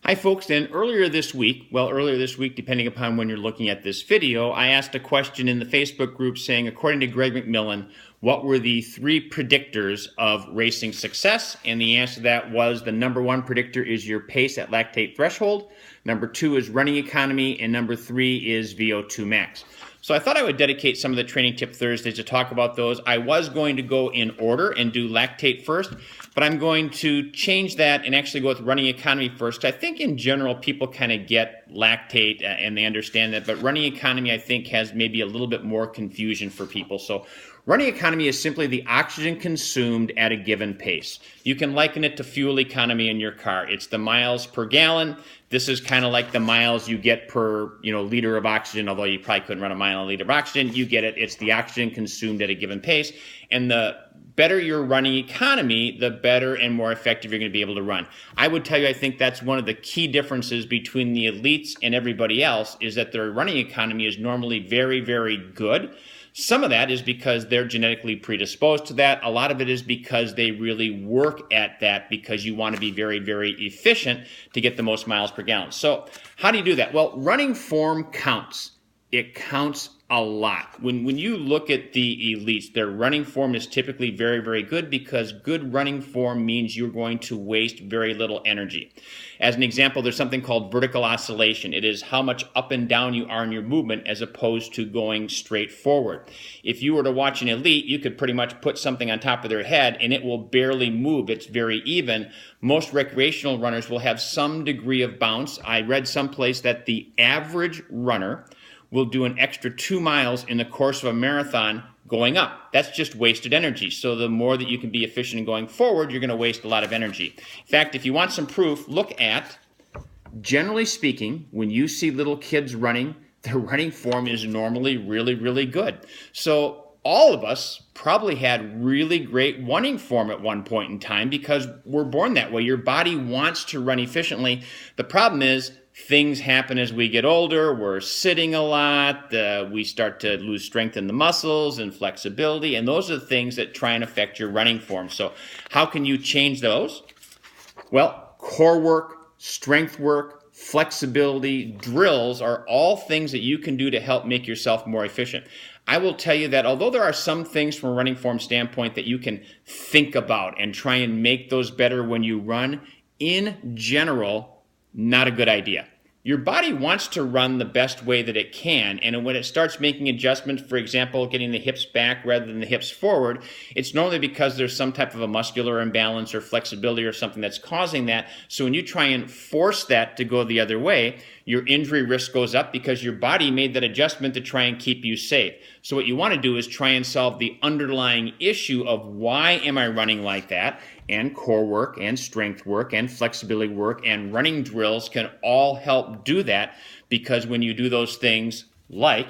Hi folks, and earlier this week, depending upon when you're looking at this video, I asked a question in the Facebook group saying, according to Greg McMillan, what were the 3 predictors of racing success? And the answer to that was the number 1 predictor is your pace at lactate threshold, number 2 is running economy, and number 3 is VO2 max. So I thought I would dedicate some of the Training Tip Thursdays to talk about those. I was going to go in order and do lactate first, but I'm going to change that and actually go with running economy first. I think in general people kind of get lactate and they understand that, but running economy I think has maybe a little bit more confusion for people. So running economy is simply the oxygen consumed at a given pace. You can liken it to fuel economy in your car. It's the miles per gallon. This is kind of like the miles you get per liter of oxygen, although you probably couldn't run a mile on a liter of oxygen. You get it. It's the oxygen consumed at a given pace. And the better your running economy, the better and more effective you're going to be able to run. I would tell you, I think that's one of the key differences between the elites and everybody else is that their running economy is normally very, very good. Some of that is because they're genetically predisposed to that. A lot of it is because they really work at that because you want to be very, very efficient to get the most miles per gallon. So how do you do that? Well, running form counts. It counts a lot. When you look at the elites, their running form is typically very, very good because good running form means you're going to waste very little energy. As an example, there's something called vertical oscillation. It is how much up and down you are in your movement as opposed to going straight forward. If you were to watch an elite, you could pretty much put something on top of their head and it will barely move. It's very even. Most recreational runners will have some degree of bounce. I read someplace that the average runner will do an extra 2 miles in the course of a marathon going up. That's just wasted energy. So the more that you can be efficient in going forward, you're going to waste a lot of energy. In fact, if you want some proof, look at, generally speaking, when you see little kids running, their running form is normally really, really good. So all of us probably had really great running form at one point in time because we're born that way. Your body wants to run efficiently. The problem is, things happen as we get older. We're sitting a lot. We start to lose strength in the muscles and flexibility. And those are the things that try and affect your running form. So how can you change those? Well, core work, strength work, flexibility, drills are all things that you can do to help make yourself more efficient. I will tell you that although there are some things from a running form standpoint that you can think about and try and make those better when you run, in general, not a good idea. Your body wants to run the best way that it can, and when it starts making adjustments, for example, getting the hips back rather than the hips forward, it's normally because there's some type of a muscular imbalance or flexibility or something that's causing that. So when you try and force that to go the other way, your injury risk goes up because your body made that adjustment to try and keep you safe. So what you want to do is try and solve the underlying issue of why am I running like that? And core work and strength work and flexibility work and running drills can all help do that because when you do those things like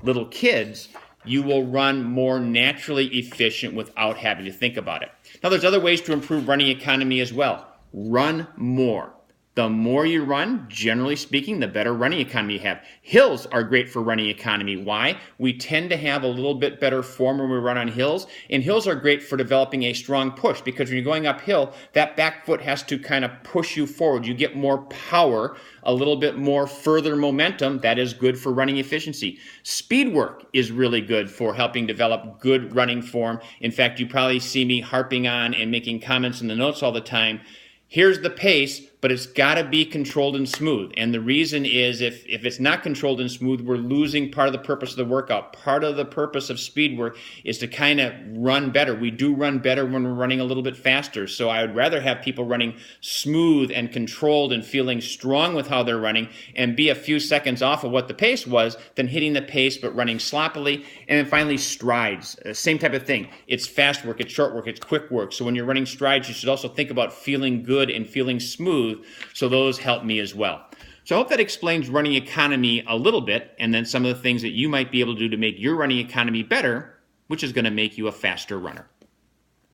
little kids, you will run more naturally efficient without having to think about it. Now, there's other ways to improve running economy as well. Run more. The more you run, generally speaking, the better running economy you have. Hills are great for running economy. Why? We tend to have a little bit better form when we run on hills, and hills are great for developing a strong push because when you're going uphill, that back foot has to kind of push you forward. You get more power, a little bit more further momentum. That is good for running efficiency. Speed work is really good for helping develop good running form. In fact, you probably see me harping on and making comments in the notes all the time. Here's the pace, but it's got to be controlled and smooth. And the reason is if it's not controlled and smooth, we're losing part of the purpose of the workout. Part of the purpose of speed work is to kind of run better. We do run better when we're running a little bit faster. So I would rather have people running smooth and controlled and feeling strong with how they're running and be a few seconds off of what the pace was than hitting the pace but running sloppily. And then finally, strides. Same type of thing. It's fast work, it's short work, it's quick work. So when you're running strides, you should also think about feeling good and feeling smooth. So those help me as well. So I hope that explains running economy a little bit and then some of the things that you might be able to do to make your running economy better, which is going to make you a faster runner.